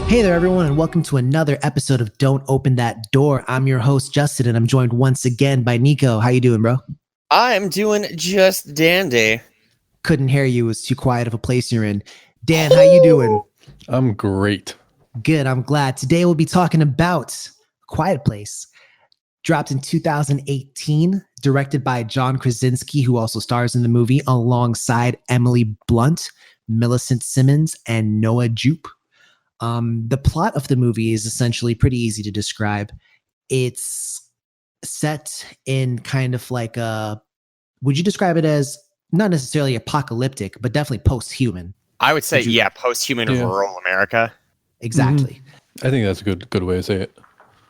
Hey there, everyone, and welcome to another episode of Don't Open That Door. I'm your host, Justin, and I'm joined once again by Nico. How you doing, bro? I'm doing just dandy. Couldn't hear you. It was too quiet of a place you're in. Dan, how you doing? I'm great. Good, I'm glad. Today we'll be talking about Quiet Place. Dropped in 2018, directed by John Krasinski, who also stars in the movie, alongside Emily Blunt, Millicent Simmons, and Noah Jupe. The plot of the movie is essentially pretty easy to describe. It's set in kind of like would you describe it as not necessarily apocalyptic, but definitely post-human? I would say, post-human rural America. Exactly. I think that's a good way to say it.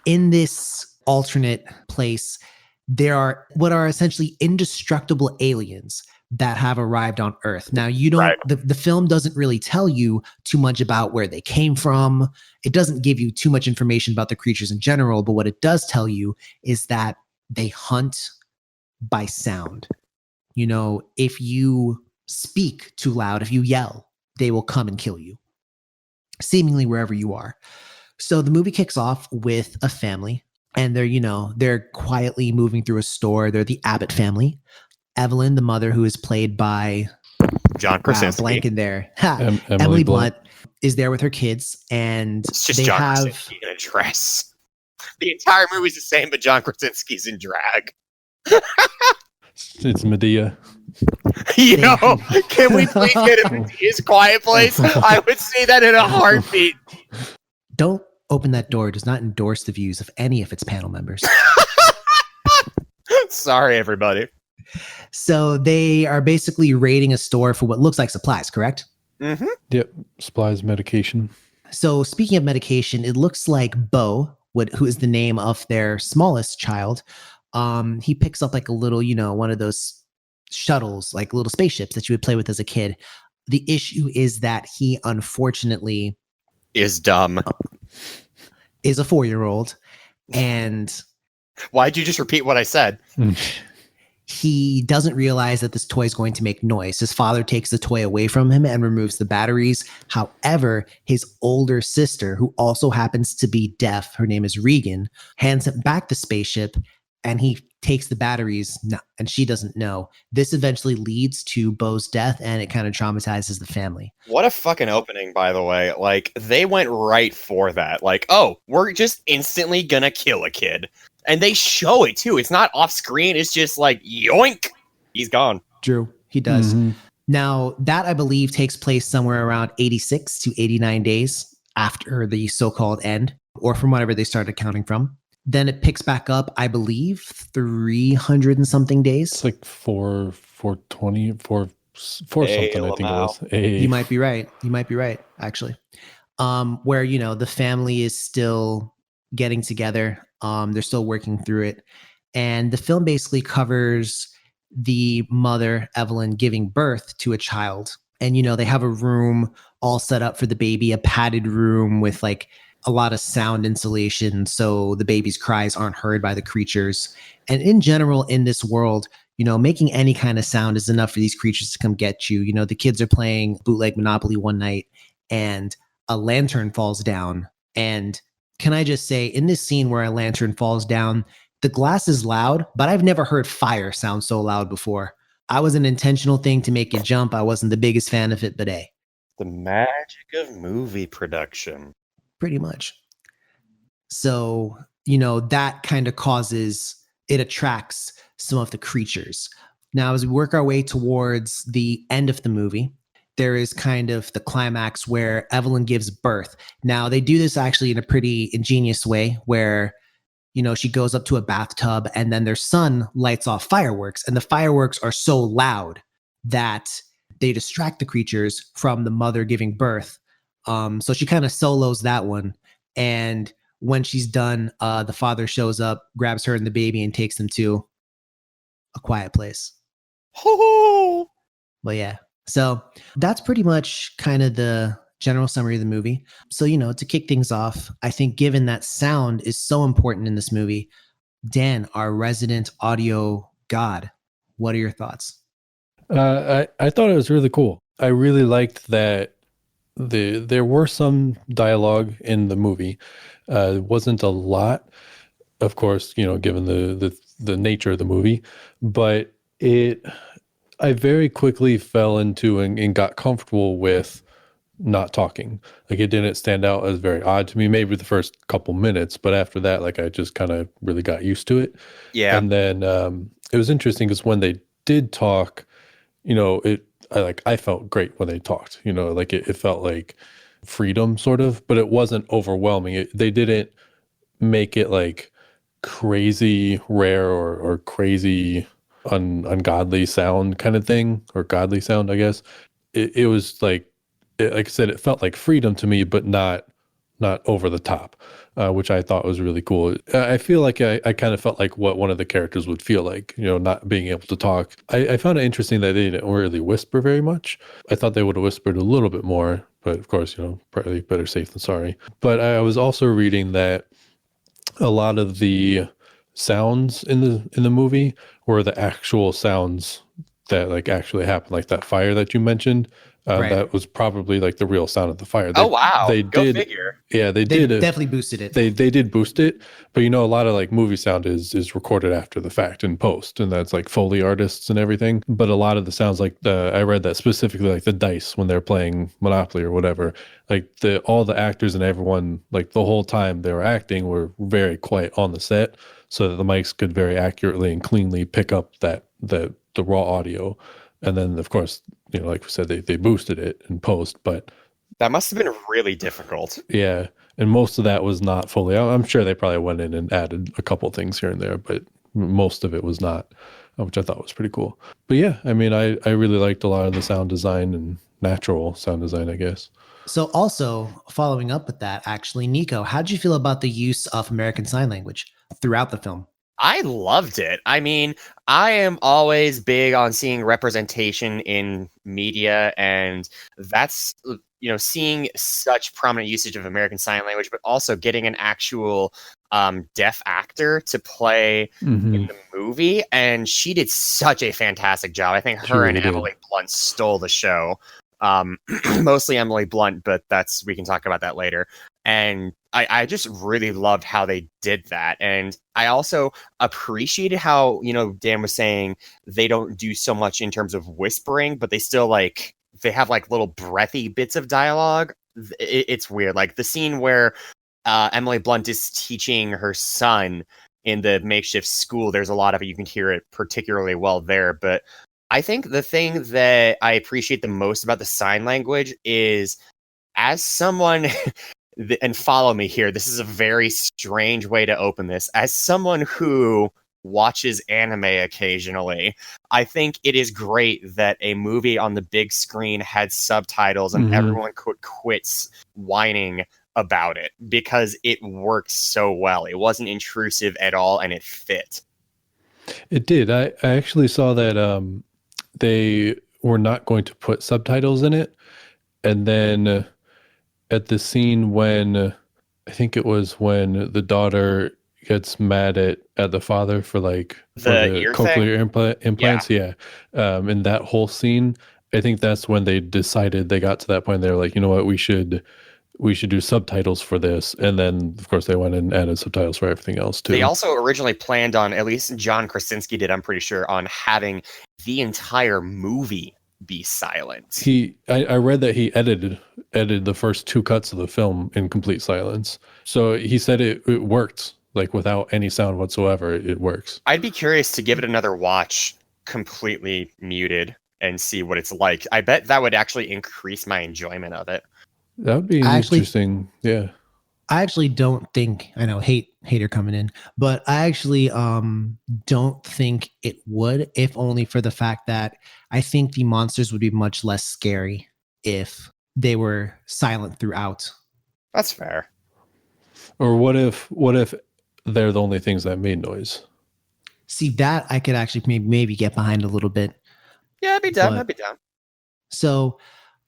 In this alternate place, there are what are essentially indestructible aliens that have arrived on Earth. Now, you don't, Right. the film doesn't really tell you too much about where they came from. It doesn't give you too much information about the creatures in general, but what it does tell you is that they hunt by sound. You know, if you speak too loud, if you yell, they will come and kill you, seemingly wherever you are. So the movie kicks off with a family, and they're quietly moving through a store. They're the Abbott family. Evelyn, the mother, who is played by John Krasinski. blank in there. Emily Blunt is there with her kids, and It's just they John have Krasinski in a dress. The entire movie's the same, but John Krasinski's in drag. It's Medea. Can we please get him into his Quiet Place? I would see that in a heartbeat. Don't Open That Door does not endorse the views of any of its panel members. Sorry, everybody. So they are basically raiding a store for what looks like supplies, correct? Mm-hmm. Yep. Supplies, medication. So speaking of medication, it looks like Bo, who is the name of their smallest child, he picks up like a little, one of those shuttles, like little spaceships that you would play with as a kid. The issue is that he unfortunately Is dumb. is a 4-year-old, and Why'd you just repeat what I said? he doesn't realize that this toy is going to make noise. His father takes the toy away from him and removes the batteries. However, his older sister, who also happens to be deaf, her name is Regan, hands him back the spaceship, and he takes the batteries, and she doesn't know. This eventually leads to Bo's death, and it kind of traumatizes the family. What a fucking opening, by the way. Like, they went right for that. Like, oh, we're just instantly gonna kill a kid. And they show it, too. It's not off screen. It's just like, yoink, he's gone. Drew, he does. Mhm. Now, that I believe takes place somewhere around 86 to 89 days after the so-called end, or from whatever they started counting from. Then it picks back up, I believe, 300 and something days. It's like 420, four Hey, something, I think Lamau. it was. Hey. You might be right. You might be right, actually. Where, the family is still getting together. They're still working through it. And the film basically covers the mother, Evelyn, giving birth to a child. And, they have a room all set up for the baby, a padded room with like a lot of sound insulation so the baby's cries aren't heard by the creatures. And in general, in this world, making any kind of sound is enough for these creatures to come get you. The kids are playing bootleg Monopoly one night and a lantern falls down. And can I just say, in this scene where a lantern falls down, the glass is loud, but I've never heard fire sound so loud before. I was an intentional thing to make it jump. I wasn't the biggest fan of it, but hey. The magic of movie production. Pretty much. So, that kind of it attracts some of the creatures. Now, as we work our way towards the end of the movie, there is kind of the climax where Evelyn gives birth. Now, they do this actually in a pretty ingenious way where, she goes up to a bathtub and then their son lights off fireworks, and the fireworks are so loud that they distract the creatures from the mother giving birth. So she kind of solos that one. And when she's done, the father shows up, grabs her and the baby, and takes them to a quiet place. But yeah, so that's pretty much kind of the general summary of the movie. So, to kick things off, I think given that sound is so important in this movie, Dan, our resident audio god, what are your thoughts? I thought it was really cool. I really liked that there were some dialogue in the movie. It wasn't a lot, of course, given the nature of the movie, but I very quickly fell into and got comfortable with not talking. Like it didn't stand out as very odd to me, maybe the first couple minutes, but after that, like I just kind of really got used to it. Yeah. And then it was interesting because when they did talk, I felt great when they talked, like it felt like freedom sort of, but it wasn't overwhelming. They didn't make it like crazy rare or crazy ungodly sound kind of thing, or godly sound, I guess. It was like, like I said, it felt like freedom to me, but not over the top, which I thought was really cool. I feel like I kind of felt like what one of the characters would feel like, not being able to talk. I found it interesting that they didn't really whisper very much. I thought they would have whispered a little bit more, but of course, probably better safe than sorry. But I was also reading that a lot of the sounds in the movie were the actual sounds that like actually happened, like that fire that you mentioned. Right. That was probably like the real sound of the fire. Oh wow. They Go did, figure. yeah, they They did. definitely boosted it. They did boost it, but a lot of like movie sound is recorded after the fact in post, and that's like Foley artists and everything. But a lot of the sounds, like I read that specifically, like the dice when they're playing Monopoly or whatever, like all the actors and everyone, like the whole time they were acting, were very quiet on the set, so that the mics could very accurately and cleanly pick up the raw audio. And then of course, like we said, they boosted it in post, but That must have been really difficult. yeah, and most of that was not fully. I'm sure they probably went in and added a couple things here and there, but most of it was not, which I thought was pretty cool. But yeah, I mean, I really liked a lot of the sound design and natural sound design, I guess. So also following up with that, actually, Nico, how did you feel about the use of American Sign Language throughout the film? I loved it. I mean, I am always big on seeing representation in media, and that's, seeing such prominent usage of American Sign Language, but also getting an actual deaf actor to play in the movie. And she did such a fantastic job. I think She her really and did. Emily Blunt stole the show. Mostly Emily Blunt, but we can talk about that later. And I just really loved how they did that. And I also appreciated how, Dan was saying they don't do so much in terms of whispering, but they still they have like little breathy bits of dialogue. It's weird. Like the scene where Emily Blunt is teaching her son in the makeshift school. There's a lot of it. You can hear it particularly well there. But I think the thing that I appreciate the most about the sign language is, as someone, and follow me here, this is a very strange way to open this. As someone who watches anime occasionally, I think it is great that a movie on the big screen had subtitles and everyone could quit whining about it, because it worked so well. It wasn't intrusive at all, and it fit. It did. I actually saw that they were not going to put subtitles in it, and then at the scene when I think it was when the daughter gets mad at the father for The ear cochlear implants, yeah. In that whole scene, I think that's when they decided, they got to that point. They were like, you know what, we should do subtitles for this, and then of course they went and added subtitles for everything else too. They also originally planned on, at least John Krasinski did, I'm pretty sure, on having the entire movie be silent. I read that he edited the first 2 cuts of the film in complete silence. So he said it worked, like without any sound whatsoever. It works. I'd be curious to give it another watch completely muted and see what it's like. I bet that would actually increase my enjoyment of it. That would be interesting. Yeah. I actually don't think, I know, hater coming in, but I actually don't think it would, if only for the fact that I think the monsters would be much less scary if they were silent throughout. That's fair. Or what if they're the only things that made noise? See, that I could actually maybe get behind a little bit. Yeah, I'd be down. But- I'd be down. So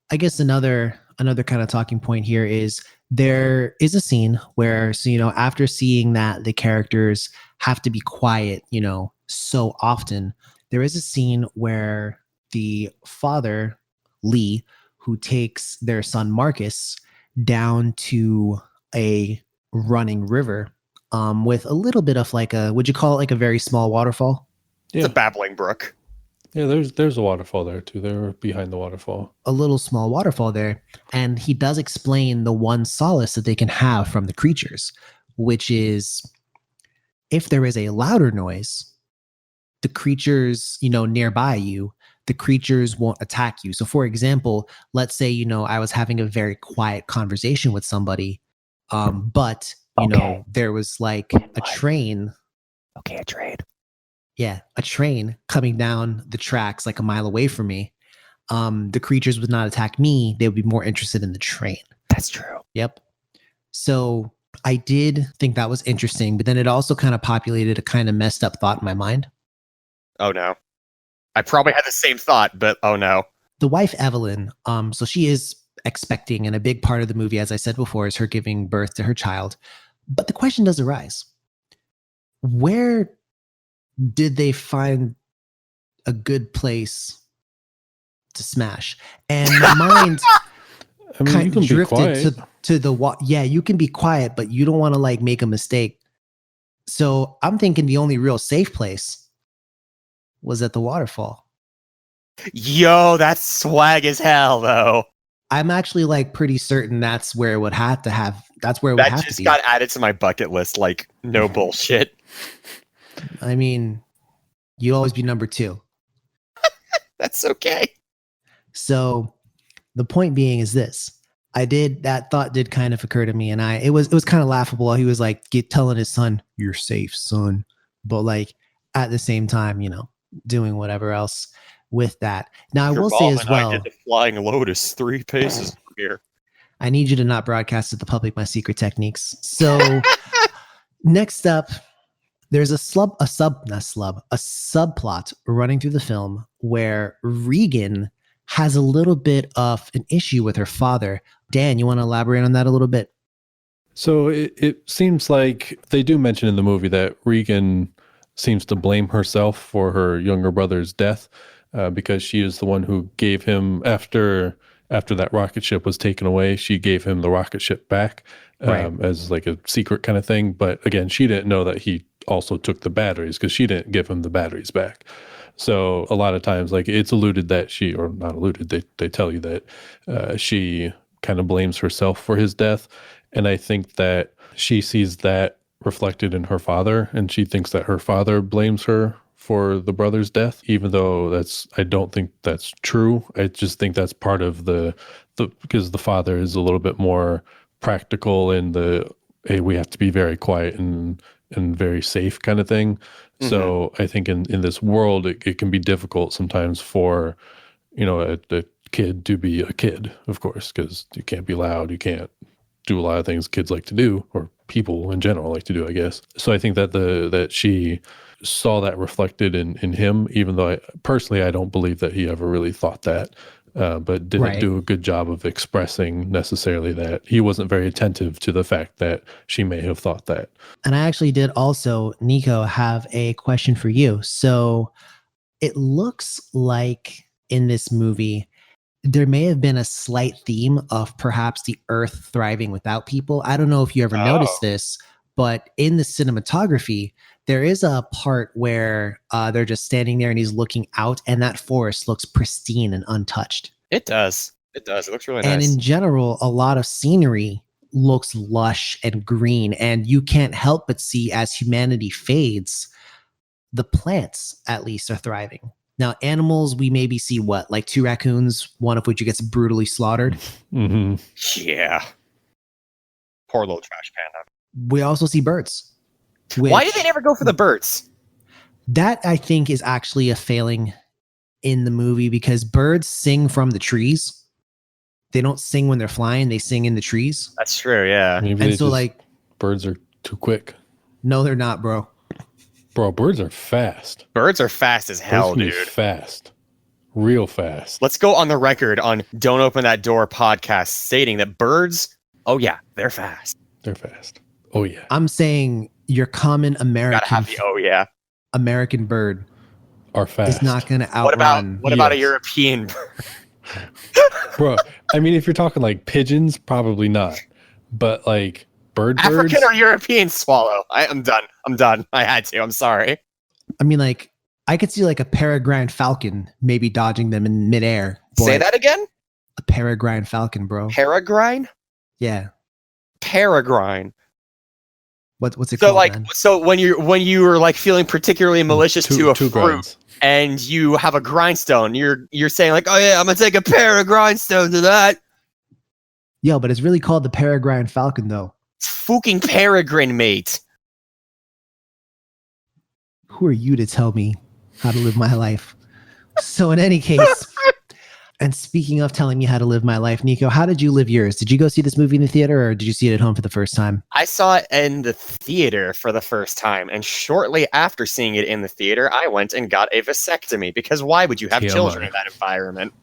I guess another kind of talking point here is there is a scene where, so, after seeing that the characters have to be quiet, so often, there is a scene where the father, Lee, who takes their son Marcus down to a running river with a little bit of like would you call it like a very small waterfall? It's a babbling brook. Yeah, there's a waterfall there too. They're behind the waterfall. A little small waterfall there. And he does explain the one solace that they can have from the creatures, which is if there is a louder noise, the creatures, nearby you, the creatures won't attack you. So for example, let's say, I was having a very quiet conversation with somebody, but there was like a train. Okay, a train. Yeah, a train coming down the tracks like a mile away from me. The creatures would not attack me. They would be more interested in the train. That's true. Yep. So I did think that was interesting, but then it also kind of populated a kind of messed up thought in my mind. Oh no. I probably had the same thought, but oh no. The wife, Evelyn, so she is expecting, and a big part of the movie, as I said before, is her giving birth to her child. But the question does arise. Where did they find a good place to smash? And my mind kind of drifted to the yeah, you can be quiet, but you don't want to like make a mistake. So I'm thinking the only real safe place was at the waterfall. Yo, that's swag as hell though. I'm actually like pretty certain that's where it would have to have. That's where it would have to be. That just got added to my bucket list. Like no bullshit. I mean, you'd always be number 2. That's okay. So the point being is this. That thought did kind of occur to me, and it was kind of laughable. He was like telling his son, "You're safe, son," but like at the same time, doing whatever else with that. Now I will say as well, I did the flying lotus 3 paces from here. I need you to not broadcast to the public my secret techniques. So next up, there's a subplot running through the film where Regan has a little bit of an issue with her father. Dan, you want to elaborate on that a little bit? So it seems like they do mention in the movie that Regan seems to blame herself for her younger brother's death because she is the one who gave him, after that rocket ship was taken away, she gave him the rocket ship back as like a secret kind of thing. But again, she didn't know that he also took the batteries because she didn't give him the batteries back. So a lot of times, like it's alluded that she, or not alluded, they tell you that she kind of blames herself for his death. And I think that she sees that reflected in her father, and she thinks that her father blames her for the brother's death, even though I don't think that's true. I just think that's part of because the father is a little bit more practical in hey, we have to be very quiet and very safe kind of thing. Mm-hmm. So I think in this world, it can be difficult sometimes for, a kid to be a kid, of course, because you can't be loud. You can't do a lot of things kids like to do, or people in general like to do, I guess. So I think that she saw that reflected in him, even though I don't believe that he ever really thought that, but didn't do a good job of expressing necessarily that. He wasn't very attentive to the fact that she may have thought that. And I actually did also, Nico, have a question for you. So it looks like in this movie, there may have been a slight theme of perhaps the Earth thriving without people. I don't know if you ever noticed this, but in the cinematography, there is a part where they're just standing there and he's looking out, and that forest looks pristine and untouched. It does. It looks really nice. And in general, a lot of scenery looks lush and green, and you can't help but see as humanity fades, the plants at least are thriving. Now, animals, we maybe see like 2 raccoons, one of which gets brutally slaughtered. Mm-hmm. Yeah. Poor little trash panda. We also see birds. Why did they never go for the birds? That, I think, is actually a failing in the movie because birds sing from the trees. They don't sing when they're flying. They sing in the trees. That's true, yeah. Maybe and so, birds are too quick. No, they're not, bro. Bro, birds are fast. Birds are fast as hell, dude. Fast. Real fast. Let's go on the record on Don't Open That Door podcast stating that birds, oh yeah, they're fast. They're fast. Oh yeah. I'm saying your common American gotta have the oh yeah. American bird are fast. Is not going to outrun. What about a European bird? Bro, I mean, if you're talking like pigeons, probably not. But like birds, African or European swallow. I'm done. I'm done. I had to. I'm sorry. I mean, like, I could see like a peregrine falcon maybe dodging them in midair. Say but that again. A peregrine falcon, bro. Peregrine. Yeah. Peregrine. What's it So called? like, Then? so when you are like feeling particularly malicious to a two fruit, grinds. and you have a grindstone, you're saying like, oh yeah, I'm gonna take a pair of grindstones to that. Yo, but it's really called the peregrine falcon, though. It's fucking peregrine, mate. Who are you to tell me how to live my life? So in any case, and speaking of telling me how to live my life, Nico, how did you live yours? Did you go see this movie in the theater, or did you see it at home for the first time? I saw it in the theater for the first time, and shortly after seeing it in the theater, I went and got a vasectomy, because why would you have TMI. children in that environment?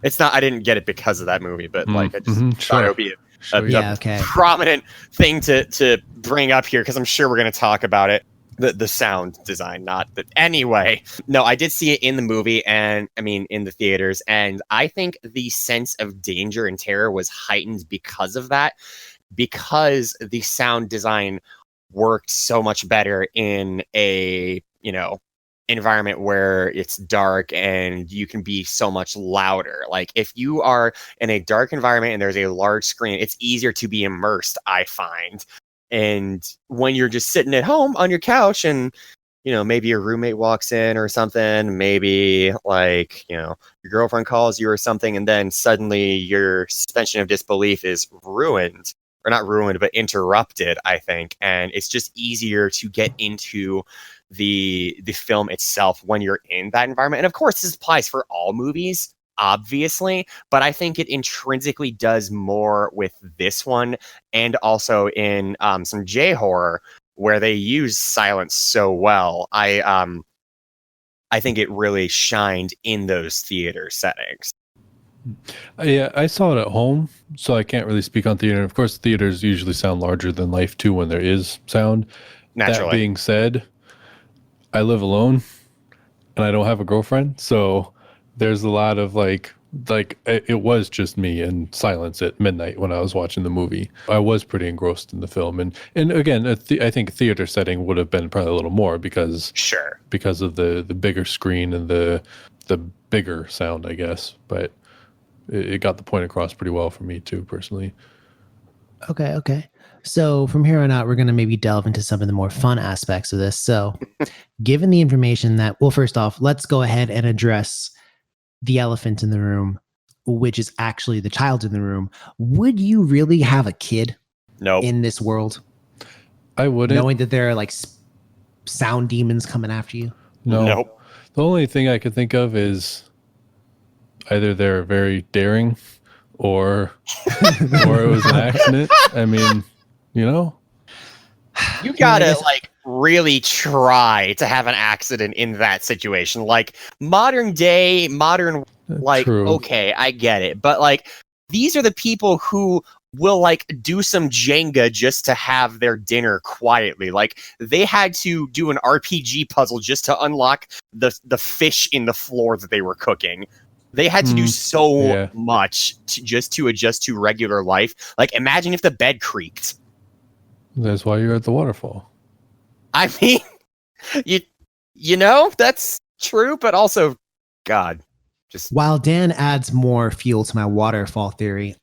It's not, I didn't get it because of that movie, but like, I just thought it would be a prominent thing to bring up here, because I'm sure we're going to talk about it. The sound design, not that. Anyway, no, I did see it in the movie, and I mean in the theaters, and I think the sense of danger and terror was heightened because of that, because the sound design worked so much better in a, you know, environment where it's dark and you can be so much louder. Like if you are in a dark environment and there's a large screen, it's easier to be immersed, I find. And when you're just sitting at home on your couch and, you know, maybe your roommate walks in or something, maybe like, you know, your girlfriend calls you or something, and then suddenly your suspension of disbelief is ruined, or not ruined, but interrupted, I think. And it's just easier to get into the film itself when you're in that environment. And of course, this applies for all movies, obviously, but I think it intrinsically does more with this one, and also in some J horror where they use silence so well. I think it really shined in those theater settings. Yeah, I saw it at home, so I can't really speak on theater. Of course, theaters usually sound larger than life too when there is sound. Naturally. That being said, I live alone and I don't have a girlfriend, so there's a lot of like it was just me and silence at midnight when I was watching the movie. I was pretty engrossed in the film, and again, I think theater setting would have been probably a little more because of the bigger screen and the bigger sound, I guess. But it got the point across pretty well for me too, personally. Okay. So from here on out, we're going to maybe delve into some of the more fun aspects of this. So given the information that, well, first off, let's go ahead and address the elephant in the room, which is actually the child in the room. Would you really have a kid in this world? I wouldn't. Knowing that there are like sound demons coming after you? Nope. The only thing I could think of is either they're very daring or it was an accident. I mean, you know, you gotta like really try to have an accident in that situation. Like modern, like, true. Okay, I get it, but like these are the people who will like do some Jenga just to have their dinner quietly. Like they had to do an RPG puzzle just to unlock the fish in the floor that they were cooking. They had to do so much to adjust to regular life. Like imagine if the bed creaked. That's why you're at the waterfall. I mean, you know, that's true, but also, God, just while Dan adds more fuel to my waterfall theory,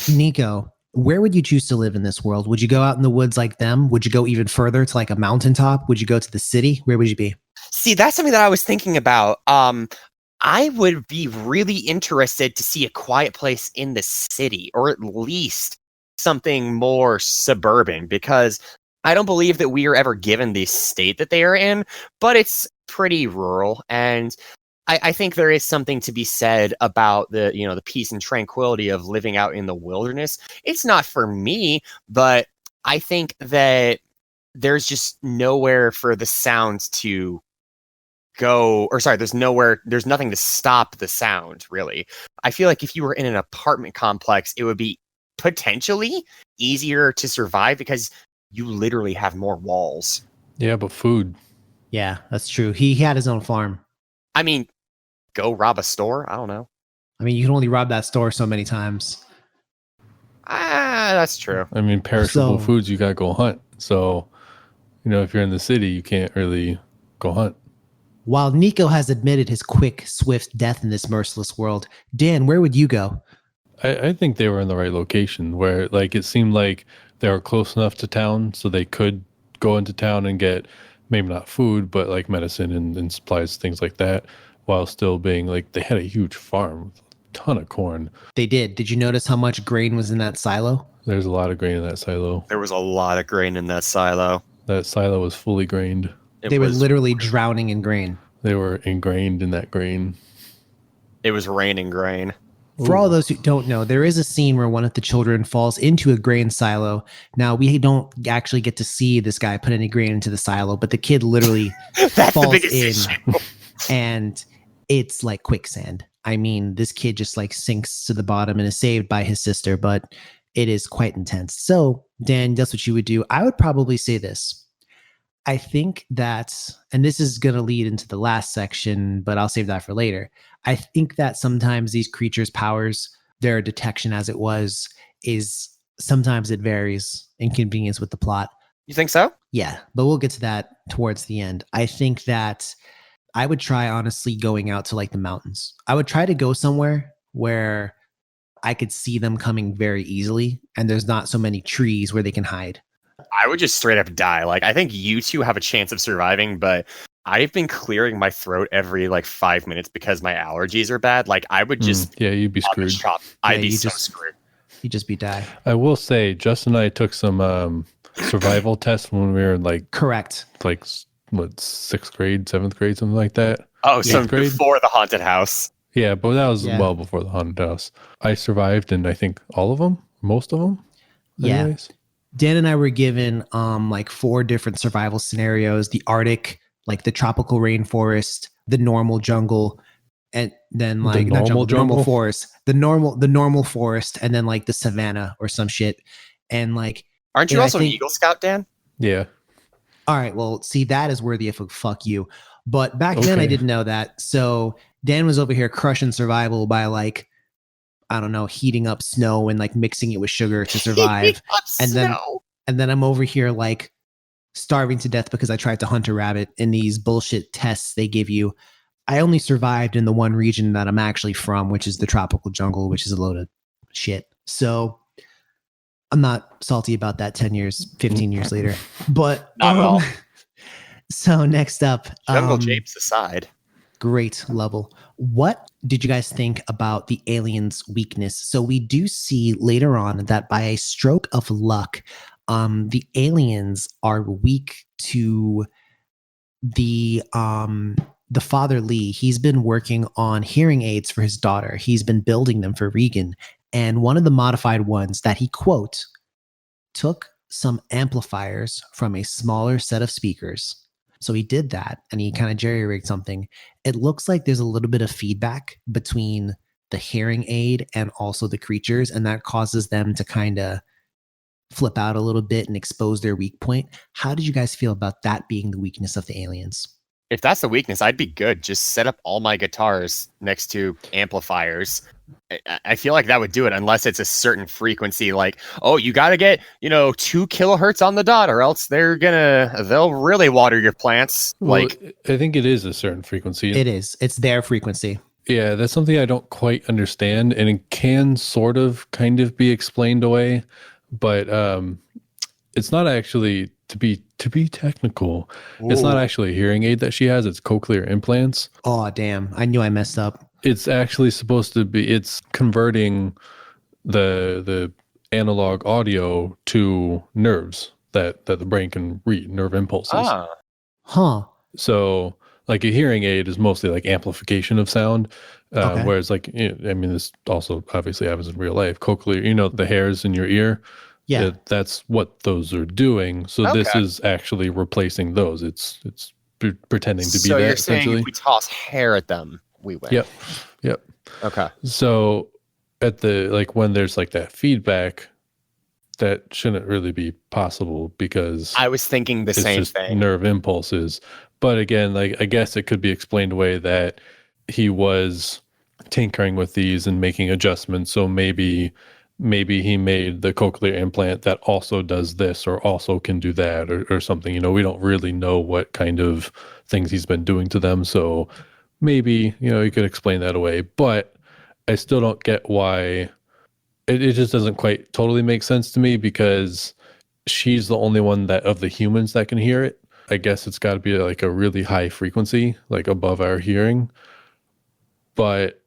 Nico, where would you choose to live in this world? Would you go out in the woods like them? Would you go even further to like a mountaintop? Would you go to the city? Where would you be? See, that's something that I was thinking about. I would be really interested to see a quiet place in the city, or at least something more suburban, because I don't believe that we are ever given the state that they are in, but it's pretty rural. And I think there is something to be said about the peace and tranquility of living out in the wilderness. It's not for me, but I think that there's just nowhere for the sounds to go, or sorry, there's nothing to stop the sound, really. I feel like if you were in an apartment complex, it would be potentially easier to survive because you literally have more walls. Yeah, but food. Yeah, that's true. He had his own farm. I mean, go rob a store? I don't know. I mean, you can only rob that store so many times. Ah, that's true. I mean, perishable So- foods, you got to go hunt. So, if you're in the city, you can't really go hunt. While Nico has admitted his quick, swift death in this merciless world, Dan, where would you go? I think they were in the right location where, like, it seemed like they were close enough to town so they could go into town and get maybe not food, but like medicine and supplies, things like that, while still being like they had a huge farm with a ton of corn. They did. Did you notice how much grain was in that silo? There's a lot of grain in that silo. There was a lot of grain in that silo. That silo was fully grained. They were literally drowning in grain. They were ingrained in that grain. It was raining grain. For all those who don't know, there is a scene where one of the children falls into a grain silo. Now, we don't actually get to see this guy put any grain into the silo, but the kid literally That's falls the biggest in issue. and it's like quicksand. I mean, this kid just like sinks to the bottom and is saved by his sister, but it is quite intense. So, Dan, that's what you would do. I would probably say this. I think that, and this is going to lead into the last section, but I'll save that for later. I think that sometimes these creatures' powers, their detection as it was, is sometimes it varies in convenience with the plot. You think so? Yeah, but we'll get to that towards the end. I think that I would try, honestly, going out to like the mountains. I would try to go somewhere where I could see them coming very easily and there's not so many trees where they can hide. I would just straight up die. Like, I think you two have a chance of surviving, but I've been clearing my throat every like 5 minutes because my allergies are bad. Like, I would just yeah, you'd be screwed. I'd be so screwed. You just be die. I will say, Justin and I took some survival tests when we were like Correct. like what, 6th grade, 7th grade, something like that. Oh, so Eighth grade? before the haunted house. Yeah, but that was Yeah. well before the haunted house. I survived in I think all of them, most of them. Yeah. Anyways. Dan and I were given like 4 different survival scenarios: the Arctic, like the tropical rainforest, the normal jungle, and then like not jungle, the normal forest, the normal forest, and then like the savannah or some shit. And like, Aren't you and I also an think- Eagle Scout, Dan? Yeah. all right, well, see, that is worthy of a fuck you. But back then I Okay. didn't know that. So Dan was over here crushing survival by like, I don't know, heating up snow and like mixing it with sugar to survive. And then- And then I'm over here like starving to death because I tried to hunt a rabbit in these bullshit tests they give you. I only survived in the one region that I'm actually from, which is the tropical jungle, which is a load of shit. So I'm not salty about that 10 years, 15 years later. But Not at all. So next up, Jungle Japes aside. great level. What did you guys think about the alien's weakness? So we do see later on that by a stroke of luck, the aliens are weak to the father Lee. He's been working on hearing aids for his daughter. He's been building them for Regan, and one of the modified ones that he quote took some amplifiers from a smaller set of speakers. So he did that, and he kind of jerry-rigged something. It looks like there's a little bit of feedback between the hearing aid and also the creatures, and that causes them to kind of flip out a little bit and expose their weak point. How did you guys feel about that being the weakness of the aliens? If that's the weakness, I'd be good. Just set up all my guitars next to amplifiers. I feel like that would do it, unless it's a certain frequency. Like, oh, you got to get 2 kilohertz on the dot, or else they'll really water your plants. Well, Like, I think it is a certain frequency. It is. It's their frequency. Yeah, that's something I don't quite understand, and it can sort of kind of be explained away, but it's not actually to be technical. It's not actually a hearing aid that she has. It's cochlear implants. Oh, damn. I knew I messed up. It's actually supposed to be. It's converting the analog audio to nerves that the brain can read, nerve impulses. Huh. So, like a hearing aid is mostly like amplification of sound, Okay. whereas like I mean, this also obviously happens in real life. Cochlear, the hairs in your ear. Yeah. That's what those are doing. So this Okay. is actually replacing those. It's pretending to be so that you're saying essentially. if we toss hair at them, we win. Yep. Okay. So at the when there's like that feedback, that shouldn't really be possible because I was thinking the it's same just thing. nerve impulses. But again, like I guess it could be explained away that he was tinkering with these and making adjustments. So maybe he made the cochlear implant that also does this or also can do that or something. You know, we don't really know what kind of things he's been doing to them. So maybe, you know, you could explain that away. But I still don't get why it just doesn't quite totally make sense to me, because she's the only one that of the humans that can hear it. I guess it's got to be like a really high frequency, like above our hearing. But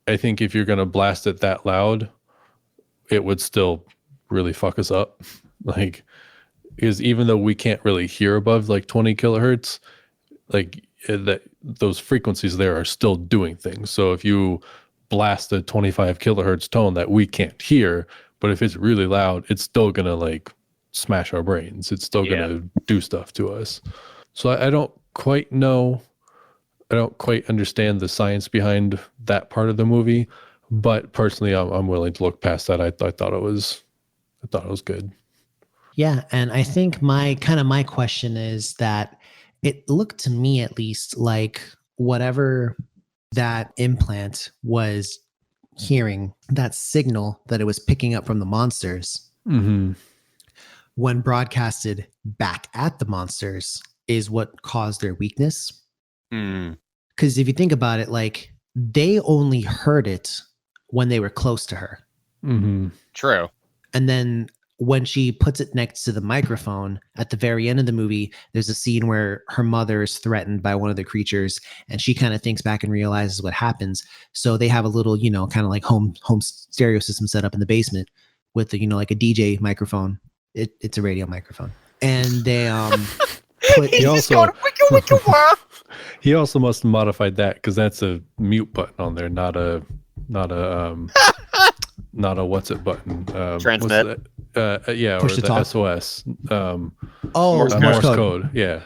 I think if you're going to blast it that loud, it would still really fuck us up. Like, because even though we can't really hear above like 20 kilohertz, like that those frequencies there are still doing things. So if you blast a 25 kilohertz tone that we can't hear, but if it's really loud, it's still going to like smash our brains. It's still going to do stuff to us. So I don't quite know. I don't quite understand the science behind that part of the movie, but personally, I'm willing to look past that. I thought it was good. Yeah, and I think my question is that it looked to me at least like whatever that implant was hearing, that signal that it was picking up from the monsters, when broadcasted back at the monsters, is what caused their weakness. Because if you think about it, like they only heard it when they were close to her. True. And then when she puts it next to the microphone at the very end of the movie, there's a scene where her mother is threatened by one of the creatures, and she kind of thinks back and realizes what happens. So they have a little, you know, kind of like home stereo system set up in the basement with the, you know, like a DJ microphone. It's a radio microphone, and they put. He's just going wicka wicka wah. He also must have modified that, because that's a mute button on there, not a what's it button. Transmit. Yeah, Push or to the talk. SOS. Morse code. Yeah,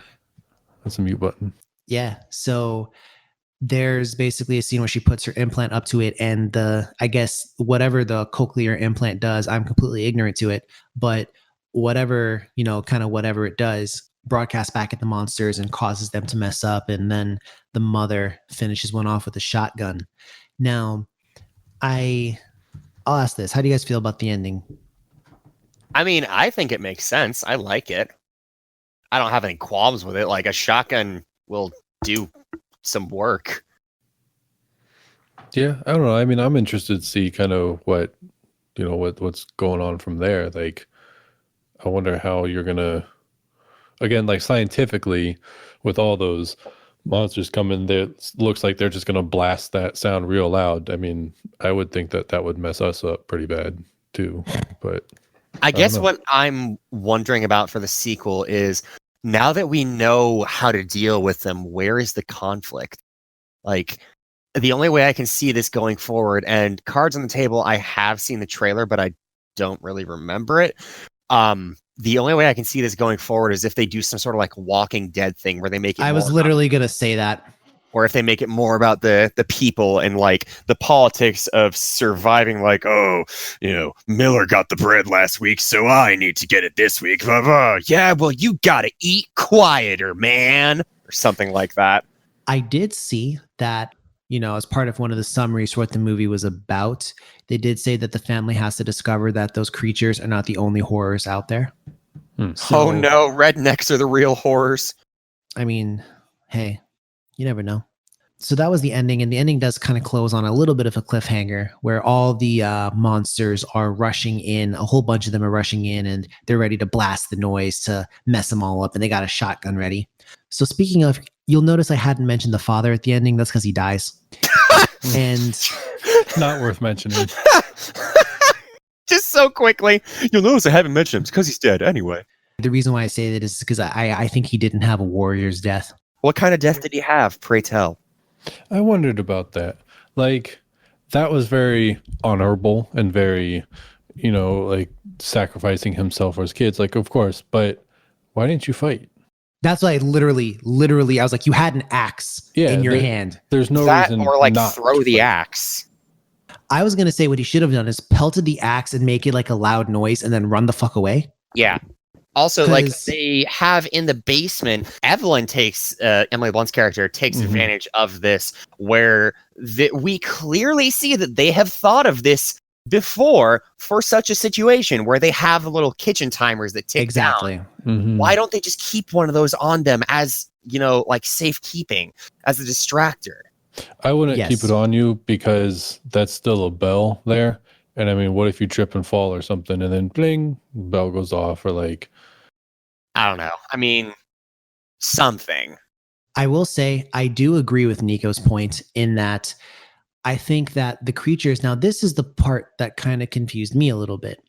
that's a mute button. Yeah. So there's basically a scene where she puts her implant up to it, and I guess whatever the cochlear implant does, I'm completely ignorant to it, but whatever, you know, kind of whatever it does, broadcasts back at the monsters and causes them to mess up. And then the mother finishes one off with a shotgun. Now, I'll ask this. How do you guys feel about the ending? I mean, I think it makes sense. I like it. I don't have any qualms with it. Like, a shotgun will do some work. Yeah, I don't know. I mean, I'm interested to see kind of what, you know, what's going on from there. Like, I wonder how you're gonna, again, like scientifically, with all those monsters coming there, looks like they're just gonna blast that sound real loud. I mean, I would think that would mess us up pretty bad too. But I guess what I'm wondering about for the sequel is, now that we know how to deal with them, where is the conflict? Like, the only way I can see this going forward, and cards on the table, I have seen the trailer, but I don't really remember it. The only way I can see this going forward is if they do some sort of like Walking Dead thing where they make it. I was literally going to say that. Or if they make it more about the people and like the politics of surviving, like, oh, you know, Miller got the bread last week, so I need to get it this week. Blah, blah. Yeah, well, you gotta eat quieter, man, or something like that. I did see that, you know, as part of one of the summaries for what the movie was about, they did say that the family has to discover that those creatures are not the only horrors out there. Oh no, rednecks are the real horrors. I mean, hey, you never know. So that was the ending, and the ending does kind of close on a little bit of a cliffhanger where all the monsters are rushing in. A whole bunch of them are rushing in, and they're ready to blast the noise to mess them all up, and they got a shotgun ready. So speaking of, you'll notice I hadn't mentioned the father at the ending. That's because he dies. And not worth mentioning. Just so quickly. You'll notice I haven't mentioned him because he's dead anyway. The reason why I say that is because I think he didn't have a warrior's death. What kind of death did he have, pray tell? I wondered about that. Like, that was very honorable and very, you know, like sacrificing himself for his kids. Like, of course, but why didn't you fight? That's why I literally, I was like, you had an axe in your hand. There's no that, reason or like not throw the fight. axe. I was going to say what he should have done is pelted the axe and make it like a loud noise and then run the fuck away. Yeah. Also, like 'Cause- they have in the basement, Evelyn takes Emily Blunt's character takes Mhm. advantage of this, where we clearly see that they have thought of this before for such a situation where they have little kitchen timers that tick down. exactly. Mhm. Why don't they just keep one of those on them as, like safekeeping, as a distractor? I wouldn't keep Yes. it on you because that's still a bell there. And I mean, what if you trip and fall or something and then bling, bell goes off, or like, I don't know. I mean, something. I will say I do agree with Nico's point in that I think that the creatures, now this is the part that kind of confused me a little bit.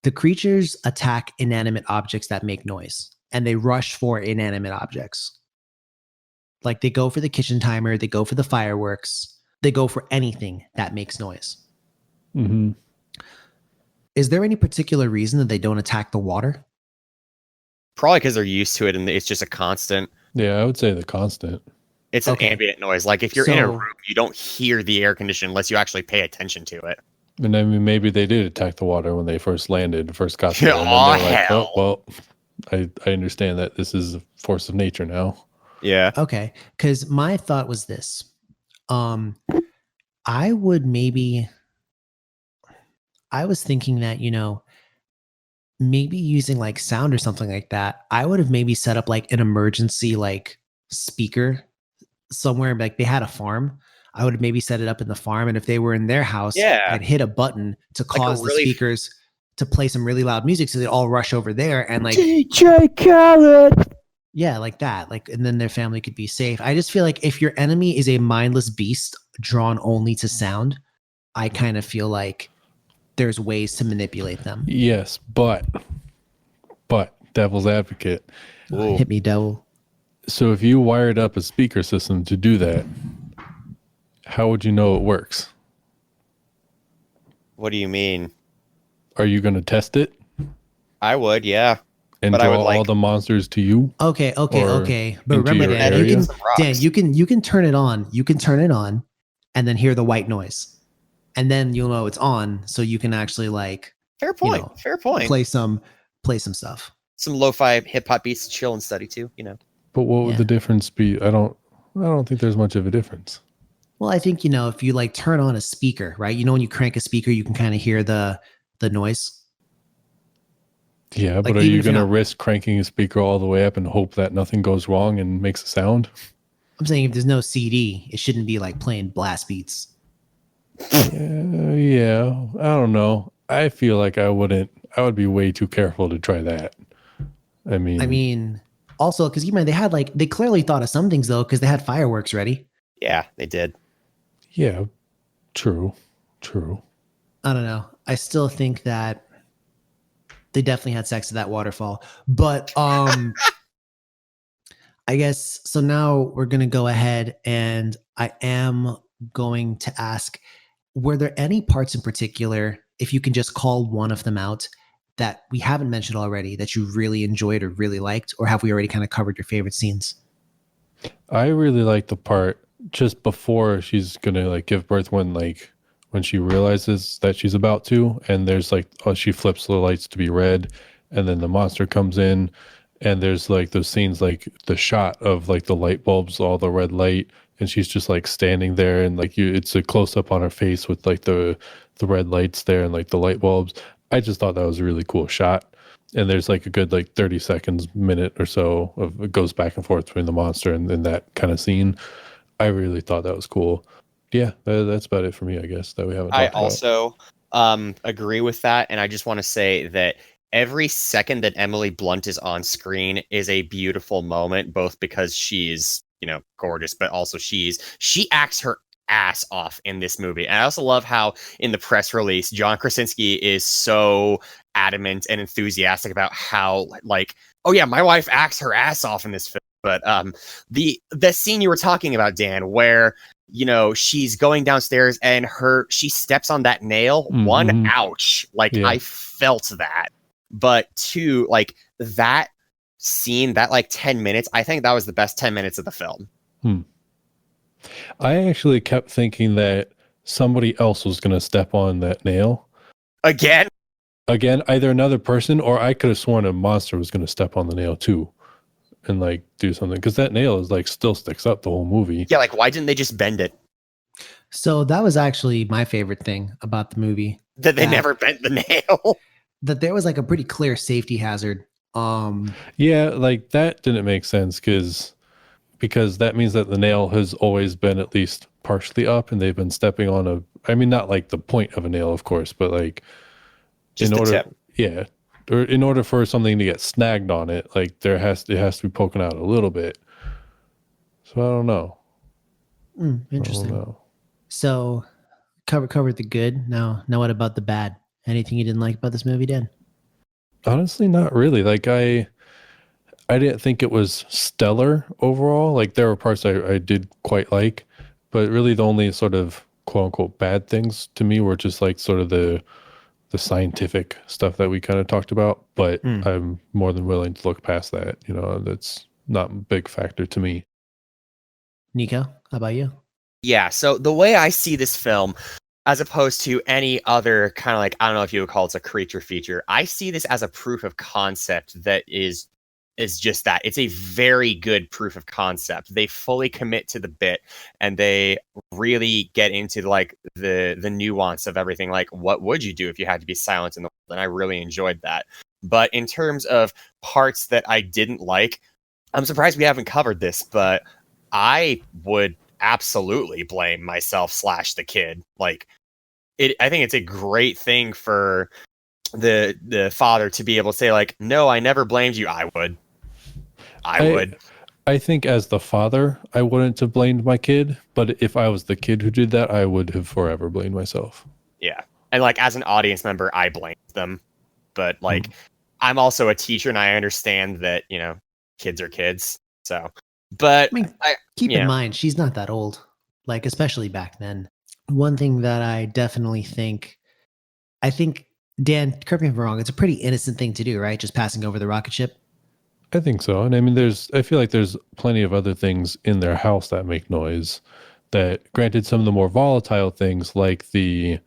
The creatures attack inanimate objects that make noise, and they rush for inanimate objects. Like they go for the kitchen timer, they go for the fireworks, they go for anything that makes noise. mhm. Is there any particular reason that they don't attack the water? Probably because they're used to it and it's just a constant. Yeah, I would say the constant. It's an Okay. ambient noise. Like if you're in a So- room, you don't hear the air condition unless you actually pay attention to it. And I mean, maybe they did attack the water when they first landed, first got there. And Aw, then they're like, hell. oh, well, I understand that this is a force of nature now. Yeah. Okay, because my thought was this. I would maybe. I was thinking that maybe using like sound or something like that. I would have maybe set up like an emergency like speaker somewhere. Like they had a farm. I would have maybe set it up in the farm, and if they were in their house, Yeah. I'd hit a button to a cause really- the speakers to play some really loud music, so they'd all rush over there and like DJ Khaled. yeah, like that. Like, and then their family could be safe. I just feel like if your enemy is a mindless beast drawn only to sound, I kind of feel like there's ways to manipulate them. Yes, but devil's advocate. Ooh. Hit me, devil. So if you wired up a speaker system to do that, how would you know it works? What do you mean? Are you going to test it I would, yeah. and But I draw would, like- all the monsters to you? Okay. Or But into remember, your Dan, area? Some rocks. you can turn it on. You can turn it on, and then hear the white noise, and then you'll know it's on. So you can actually like Fair point. know, Fair point. play some stuff. Some lo-fi hip hop beats to chill and study too. But what would Yeah. the difference be? I don't think there's much of a difference. Well, I think if you like turn on a speaker, right? When you crank a speaker, you can kind of hear the noise. Yeah, Like, but are even you if you're going to not- risk cranking a speaker all the way up and hope that nothing goes wrong and makes a sound? I'm saying if there's no CD, it shouldn't be like playing blast beats. Yeah, I don't know. I feel like I would be way too careful to try that. I mean, Also because they clearly thought of some things though, because they had fireworks ready. Yeah, they did. yeah, true. I don't know. I still think that they definitely had sex at that waterfall. But I guess so now we're gonna go ahead and I am going to ask, were there any parts in particular, if you can just call one of them out, that we haven't mentioned already that you really enjoyed or really liked, or have we already kind of covered your favorite scenes? I really like the part just before she's gonna like give birth, when she realizes that she's about to, and there's she flips the lights to be red, and then the monster comes in, and there's like those scenes, like the shot of like the light bulbs, all the red light, and she's just like standing there, and it's a close up on her face with like the red lights there and like the light bulbs. I just thought that was a really cool shot. And there's like a good 30 seconds, minute or so of it goes back and forth between the monster and that kind of scene. I really thought that was cool. Yeah, that's about it for me, I guess, that we haven't I talked about. also agree with that, and I just want to say that every second that Emily Blunt is on screen is a beautiful moment, both because she's gorgeous, but also she acts her ass off in this movie. And I also love how in the press release, John Krasinski is so adamant and enthusiastic about how oh yeah, my wife acts her ass off in this film. But the scene you were talking about, Dan, where she's going downstairs and she steps on that nail. One, Mhm. ouch! Yeah. I felt that. But two, that scene, that 10 minutes, I think that was the best 10 minutes of the film. I actually kept thinking that somebody else was going to step on that nail. Again, again, either another person or I could have sworn a monster was going to step on the nail too and like do something, because that nail is like still sticks up the whole movie. Yeah, like why didn't they just bend it? So that was actually my favorite thing about the movie. That they never bent the nail. That there was like a pretty clear safety hazard. Yeah, like that didn't make sense because that means that the nail has always been at least partially up and they've been stepping on I mean, not like the point of a nail, of course, but like Just the tip. Yeah. Or in order for something to get snagged on it, like it has to be poking out a little bit. So I don't know. Interesting. I don't know. So covered the good. Now what about the bad? Anything you didn't like about this movie, Dan? Honestly, not really. Like I didn't think it was stellar overall. Like there were parts I did quite like, but really the only sort of quote unquote bad things to me were just like sort of the scientific stuff that we kind of talked about. But I'm more than willing to look past that. You know, that's not a big factor to me. Nico, how about you? Yeah, so the way I see this film, as opposed to any other kind of like, I don't know if you would call it a creature feature, I see this as a proof of concept that is just that. It's a very good proof of concept. They fully commit to the bit and they really get into like the nuance of everything. Like, what would you do if you had to be silent in the world? And I really enjoyed that. But in terms of parts that I didn't like, I'm surprised we haven't covered this, but I would absolutely blame myself / the kid. Like I think it's a great thing for the father to be able to say like, no, I never blamed you. I would. I think as the father, I wouldn't have blamed my kid, but if I was the kid who did that, I would have forever blamed myself. Yeah. And like as an audience member, I blamed them. But like I'm also a teacher and I understand that, you know, kids are kids. So but I mean, keep in mind, she's not that old, like, especially back then. One thing that I definitely think, Dan, correct me if I'm wrong, it's a pretty innocent thing to do, right? Just passing over the rocket ship. I think so. And I mean, I feel like there's plenty of other things in their house that make noise that, granted, some of the more volatile things like the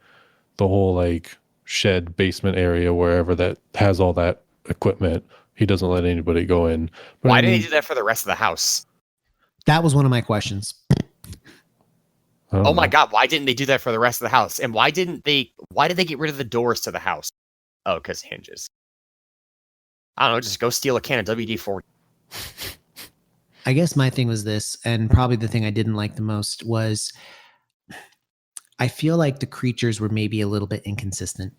whole like shed basement area, wherever that has all that equipment, he doesn't let anybody go in. But why did he do that for the rest of the house? That was one of my questions. Oh my God, why didn't they do that for the rest of the house? And why did they get rid of the doors to the house? Oh, because hinges. I don't know, just go steal a can of WD-40. I guess my thing was this, and probably the thing I didn't like the most was I feel like the creatures were maybe a little bit inconsistent.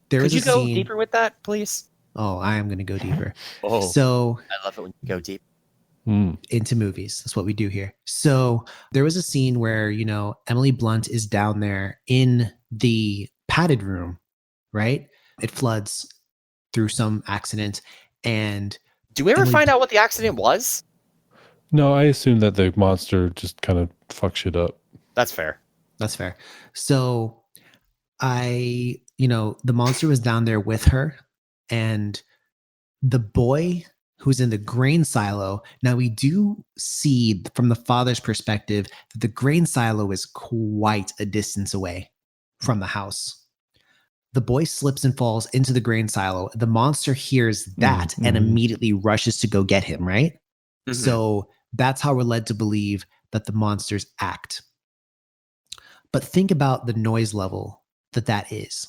Could you go deeper with that, please? Oh, I am going to go deeper. Oh, so I love it when you go deep. Into movies. That's what we do here. So there was a scene where, you know, Emily Blunt is down there in the padded room, right? It floods through some accident. And do we ever find out what the accident was? No, I assume that the monster just kind of fucks shit up. That's fair. So the monster was down there with her, and the boy who's in the grain silo. Now we do see from the father's perspective that the grain silo is quite a distance away from the house. The boy slips and falls into the grain silo. The monster hears that and immediately rushes to go get him, right? Mm-hmm. So that's how we're led to believe that the monsters act. But think about the noise level that is.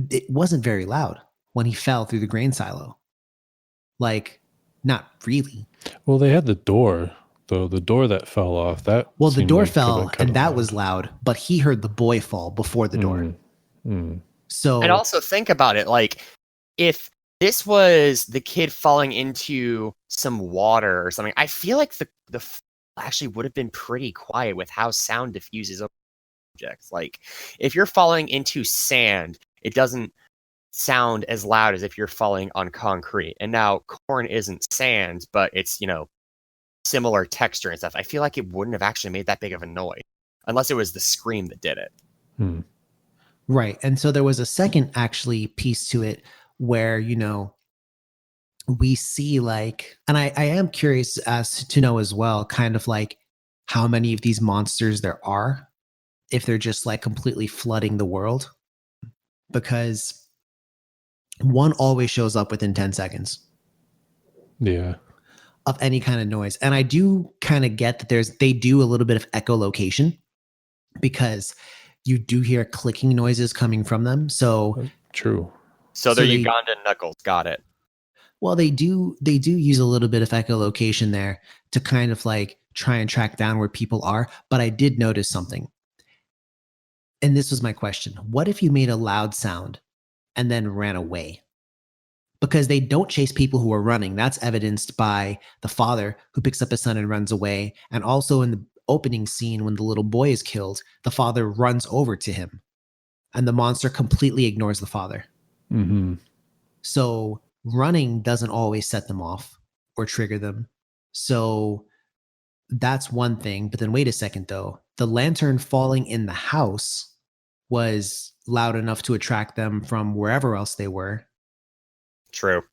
It wasn't very loud when he fell through the grain silo. Like, not really. Well, they had the door, though. The door that fell off, the door fell, and that was loud, but he heard the boy fall before the door. So, and also think about it, like, if this was the kid falling into some water or something, I feel like the actually would have been pretty quiet with how sound diffuses objects. Like, if you're falling into sand, it doesn't sound as loud as if you're falling on concrete. And now corn isn't sand, but it's, you know, similar texture and stuff. I feel like it wouldn't have actually made that big of a noise unless it was the scream that did it. Right. And so there was a second actually piece to it where, you know, we see like, and I am curious as to know as well, kind of like how many of these monsters there are, if they're just like completely flooding the world. because one always shows up within 10 seconds Yeah. of any kind of noise. And I do kind of get that they do a little bit of echolocation because you do hear clicking noises coming from them. So True. So they're they- Ugandan knuckles. Got it. well, they do use a little bit of echolocation there to kind of like try and track down where people are. But I did notice something. And this was my question. What if you made a loud sound and then ran away? Because they don't chase people who are running. That's evidenced by the father who picks up his son and runs away. And also in the opening scene when the little boy is killed, the father runs over to him and the monster completely ignores the father. Mm-hmm. So running doesn't always set them off or trigger them. So that's one thing. But then wait a second, though. The lantern falling in the house was loud enough to attract them from wherever else they were. True.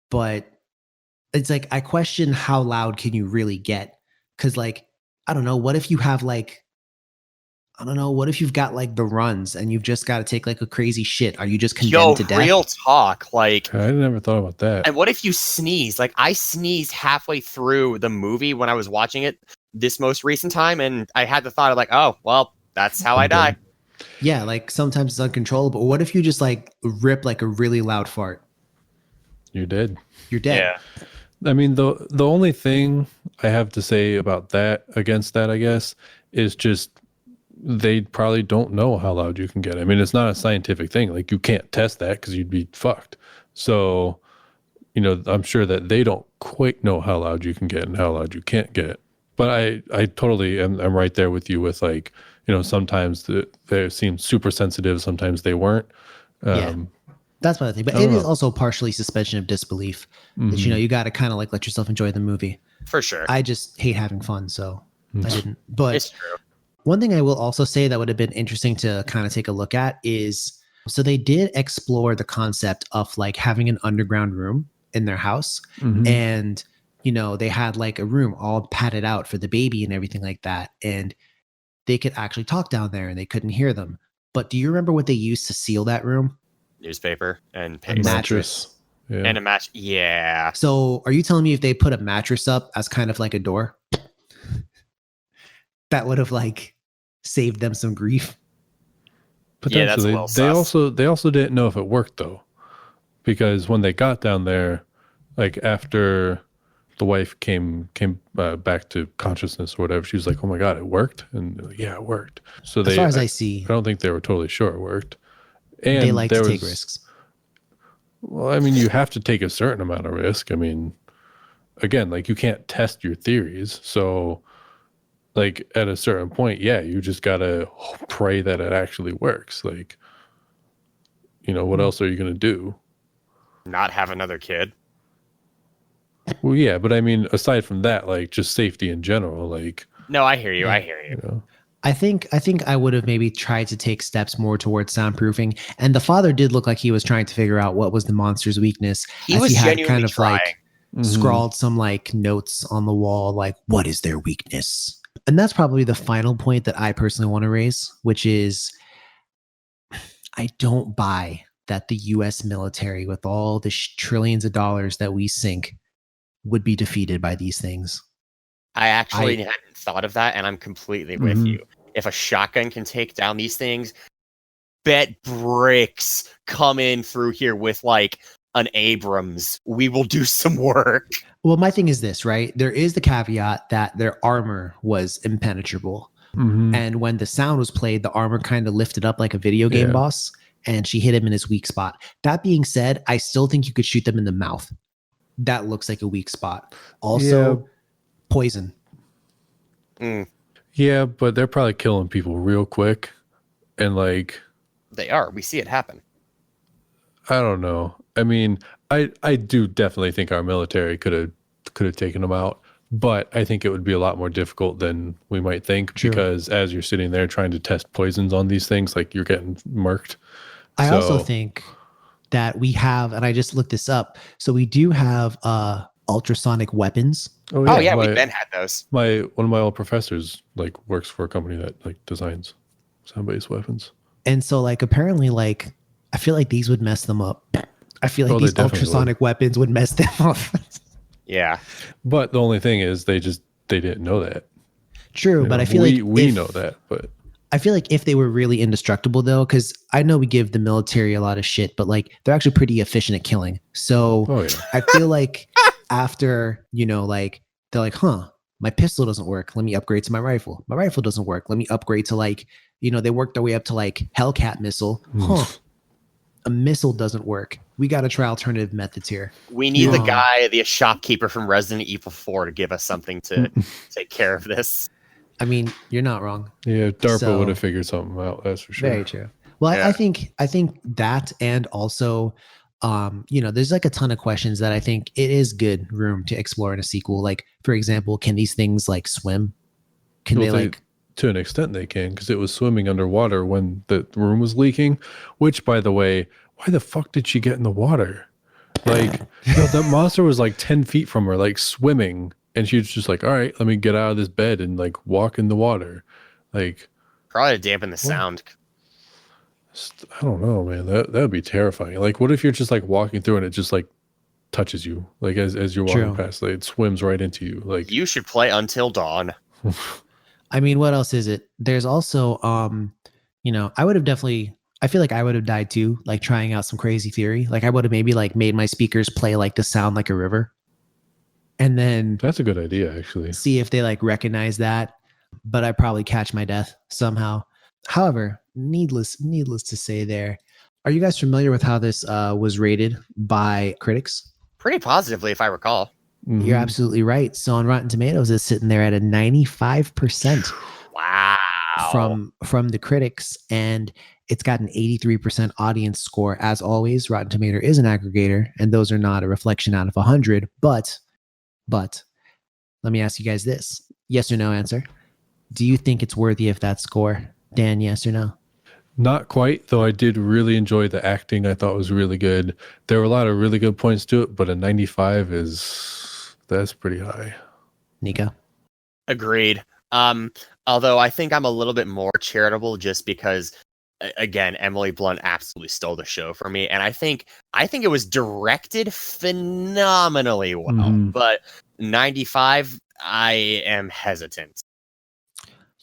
But it's like, I question how loud can you really get? Because, like, I don't know. What if you have like, I don't know. What if you've got like the runs and you've just got to take like a crazy shit? Are you just condemned to death? Real talk. Like, I never thought about that. and what if you sneeze? Like, I sneezed halfway through the movie when I was watching it this most recent time, and I had the thought of like, oh, well, that's how I die. Yeah, like sometimes it's uncontrollable. What if you just like rip like a really loud fart? You're dead. You're dead. Yeah. I mean, the only thing I have to say about that, against that, I guess, is just they probably don't know how loud you can get. I mean, it's not a scientific thing. Like, you can't test that because you'd be fucked. So, you know, I'm sure that they don't quite know how loud you can get and how loud you can't get. But I totally am right there with you with, like, you know, sometimes they seem super sensitive, sometimes they weren't. Yeah. That's what I think. But it is also partially suspension of disbelief that, you know, you got to kind of like let yourself enjoy the movie. For sure. I just hate having fun, so I didn't. But It's true. one thing I will also say that would have been interesting to kind of take a look at is, so they did explore the concept of like having an underground room in their house. And, you know, they had like a room all padded out for the baby and everything like that. And they could actually talk down there and they couldn't hear them. But do you remember what they used to seal that room? Newspaper and A paste. mattress. Yeah. And a match. Yeah. So are you telling me if they put a mattress up as kind of like a door, that would have like saved them some grief? Yeah, that's a Potentially. little sus. They also didn't know if it worked though, because when they got down there, like after the wife came back to consciousness or whatever, she was like, "Oh my god, it worked!" And they're like, yeah, it worked. So As far as I see, I don't think they were totally sure it worked. And they like to take risks. Well, I mean, you have to take a certain amount of risk. I mean, again, like, you can't test your theories. So, like, at a certain point, yeah, you just gotta pray that it actually works. Like, you know, what else are you gonna do? Not have another kid. Well, yeah, but I mean, aside from that, like, just safety in general, like, No, I hear you. Yeah. I hear you. you know. I think I would have maybe tried to take steps more towards soundproofing. And the father did look like he was trying to figure out what was the monster's weakness. He was had genuinely kind of trying. like scrawled some like notes on the wall, like, what is their weakness? And that's probably the final point that I personally want to raise, which is I don't buy that the US military, with all the trillions of dollars that we sink, would be defeated by these things. I actually hadn't thought of that, and I'm completely with Mhm. you. If a shotgun can take down these things, bet bricks come in through here with like an Abrams. We will do some work. Well, my thing is this, right? There is the caveat that their armor was impenetrable. Mhm. And when the sound was played, the armor kind of lifted up like a video game Yeah. boss, and she hit him in his weak spot. That being said, I still think you could shoot them in the mouth. That looks like a weak spot. Also, poison. Yeah, but they're probably killing people real quick. And like, They are. We see it happen. I don't know. I mean, I do definitely think our military could have taken them out, but I think it would be a lot more difficult than we might think. True. Because as you're sitting there trying to test poisons on these things, like, you're getting murked. I So- also think that we have, and I just looked this up, so we do have ultrasonic weapons. Oh yeah, we've been had those. One of my old professors like works for a company that like designs sound-based weapons. And so like apparently like I feel like these would mess them up. I feel like Oh, they these definitely ultrasonic weapons would mess them up. Yeah. But the only thing is they didn't know that. True, You but know, I feel we like know that, but I feel like if they were really indestructible though, because I know we give the military a lot of shit, but like they're actually pretty efficient at killing. So oh yeah. I feel like after, like they're like, huh, my pistol doesn't work. Let me upgrade to my rifle. My rifle doesn't work. Let me upgrade to like, they work their way up to like Hellcat missile. Huh. A missile doesn't work. We got to try alternative methods here. We need the shopkeeper from Resident Evil 4 to give us something to take care of this. I mean, you're not wrong. Yeah, DARPA would have figured something out. That's for sure. Very true. Well, Yeah. I think that, and also, there's like a ton of questions that I think it is good room to explore in a sequel. Like, for example, can these things like swim? Can Well, they like? To an extent, they can, because it was swimming underwater when the room was leaking. Which, by the way, why the fuck did she get in the water? Like, that monster was like 10 feet from her, like swimming, and she was just like, "All right, let me get out of this bed and like walk in the water." Like, probably to dampen the sound. I don't know, man. That would be terrifying. Like, what if you're just like walking through and it just like touches you, like as you're walking past, like it swims right into you. Like, you should play Until Dawn. I mean, what else is it? There's also, I would have definitely. I feel like I would have died too, like trying out some crazy theory. Like I would have maybe like made my speakers play like the sound like a river, and then that's a good idea, actually. See if they like recognize that. But I probably catch my death somehow. However, needless to say, there. Are you guys familiar with how this was rated by critics? Pretty positively, if I recall. Mm-hmm. You're absolutely right. So on Rotten Tomatoes, it's sitting there at a 95%. Wow. From the critics, and it's got an 83% audience score. As always, Rotten Tomato is an aggregator, and those are not a reflection out of 100. But let me ask you guys this: yes or no answer. Do you think it's worthy of that score, Dan? Yes or no? Not quite, though. I did really enjoy the acting. I thought was really good. There were a lot of really good points to it, but a 95 that's pretty high. Nico? Agreed. Although I think I'm a little bit more charitable just because, again, Emily Blunt absolutely stole the show for me, and I think it was directed phenomenally well. But 95, I am hesitant.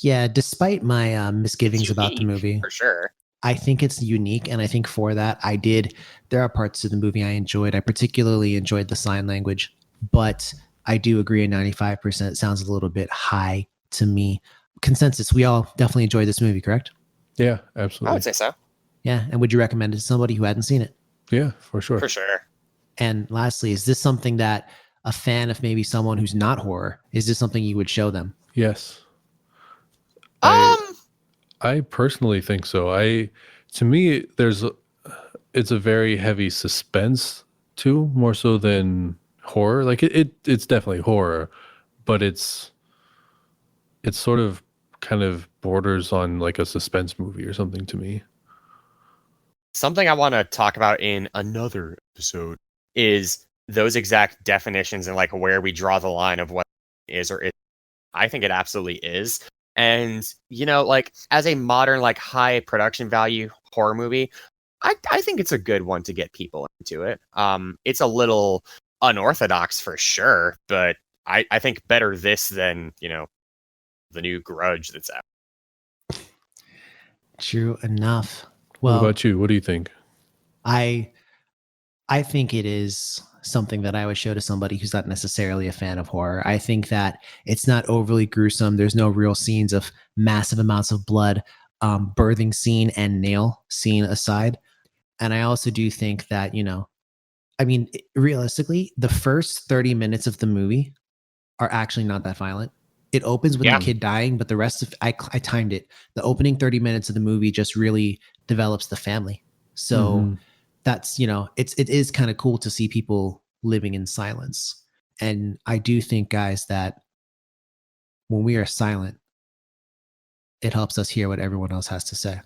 Yeah, despite my misgivings about the movie, for sure, I think it's unique, and I think for that, there are parts of the movie I enjoyed. I particularly enjoyed the sign language, but I do agree a 95% sounds a little bit high to me. Consensus, we all definitely enjoyed this movie, correct? Yeah, absolutely. I would say so. Yeah, and would you recommend it to somebody who hadn't seen it? Yeah, for sure. For sure. And lastly, is this something that a fan of maybe someone who's not horror, is this something you would show them? Yes. I personally think so. To me, it's a very heavy suspense too, more so than horror. Like it's definitely horror, but it's sort of kind of borders on like a suspense movie or something to me. Something I want to talk about in another episode is those exact definitions and like where we draw the line of what is or is. I think it absolutely is. And, like as a modern, like high production value horror movie, I think it's a good one to get people into it. It's a little unorthodox for sure, but I think better this than, the new Grudge that's out. True enough. Well, what about you? What do you think? I think it is something that I would show to somebody who's not necessarily a fan of horror. I think that it's not overly gruesome. There's no real scenes of massive amounts of blood, birthing scene and nail scene aside. And I also do think that, realistically, the first 30 minutes of the movie are actually not that violent. It opens with the kid dying, but the rest of I timed it. The opening 30 minutes of the movie just really develops the family. So that's, it is kind of cool to see people living in silence. And I do think, guys, that when we are silent, it helps us hear what everyone else has to say.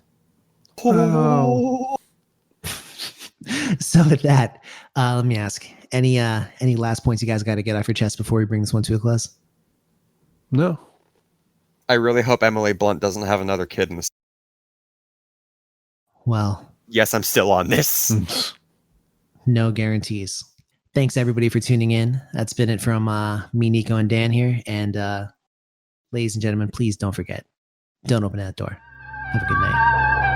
Wow. So with that, let me ask, any last points you guys got to get off your chest before we bring this one to a close? No. I really hope Emily Blunt doesn't have another kid in this. Well, yes, I'm still on this. No guarantees. Thanks everybody for tuning in. That's been it from me, Nico, and Dan here. And ladies and gentlemen, please don't forget, don't open that door. Have a good night.